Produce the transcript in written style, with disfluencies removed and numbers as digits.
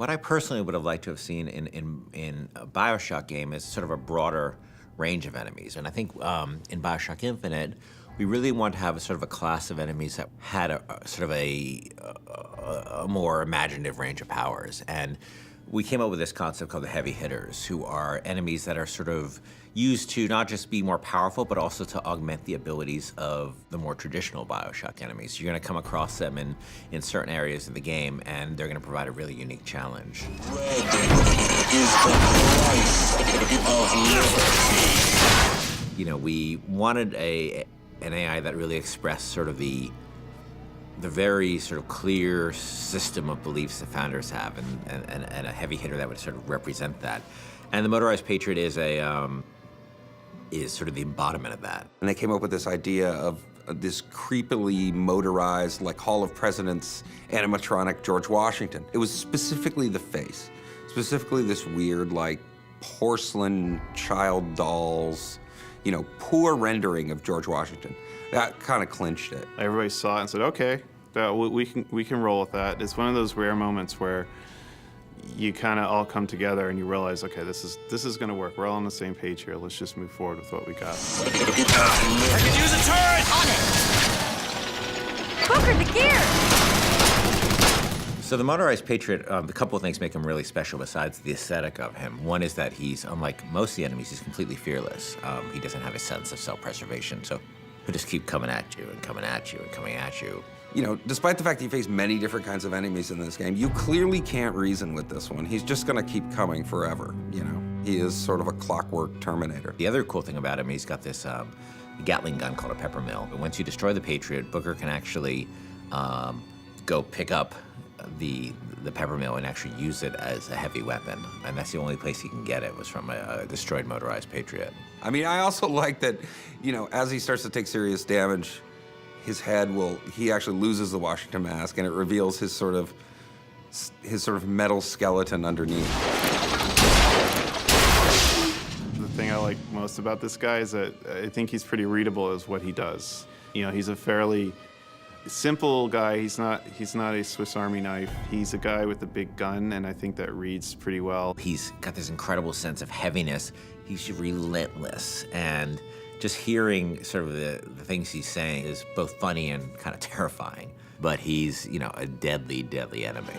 What I personally would have liked to have seen in a BioShock game is sort of a broader range of enemies. And I think in BioShock Infinite, we really want to have a sort of a class of enemies that had a sort of a more imaginative range of powers. And we came up with this concept called the heavy hitters, who are enemies that are sort of used to not just be more powerful, but also to augment the abilities of the more traditional BioShock enemies. You're gonna come across them in certain areas of the game, and they're gonna provide a really unique challenge. Red is the price of liberty. You know, we wanted an AI that really expressed sort of the very sort of clear system of beliefs that founders have, and a heavy hitter that would sort of represent that. And the Motorized Patriot is sort of the embodiment of that. And they came up with this idea of this creepily motorized, like Hall of Presidents animatronic George Washington. It was specifically the face, specifically this weird, like, porcelain child dolls, you know, poor rendering of George Washington. That kind of clinched it. Everybody saw it and said, okay, we can roll with that. It's one of those rare moments where you kind of all come together and you realize, okay, this is going to work. We're all on the same page here. Let's just move forward with what we got. I could use a turret! On it! Booker, the gear! So the Motorized Patriot, a couple of things make him really special besides the aesthetic of him. One is that he's, unlike most of the enemies, he's completely fearless. He doesn't have a sense of self-preservation, so he'll just keep coming at you and coming at you and coming at you. You know, despite the fact that you face many different kinds of enemies in this game, you clearly can't reason with this one. He's just gonna keep coming forever, you know? He is sort of a clockwork Terminator. The other cool thing about him, he's got this gatling gun called a pepper mill. Once you destroy the Patriot, Booker can actually go pick up the pepper mill and actually use it as a heavy weapon. And that's the only place he can get it, was from a destroyed Motorized Patriot. I mean, I also like that, you know, as he starts to take serious damage, his head he actually loses the Washington mask, and it reveals his sort of metal skeleton underneath. The thing I like most about this guy is that I think he's pretty readable as what he does. You know, he's a fairly simple guy. He's not a Swiss Army knife. He's a guy with a big gun, and I think that reads pretty well. He's got this incredible sense of heaviness. He's relentless, and just hearing sort of the things he's saying is both funny and kind of terrifying. But he's, you know, a deadly, deadly enemy.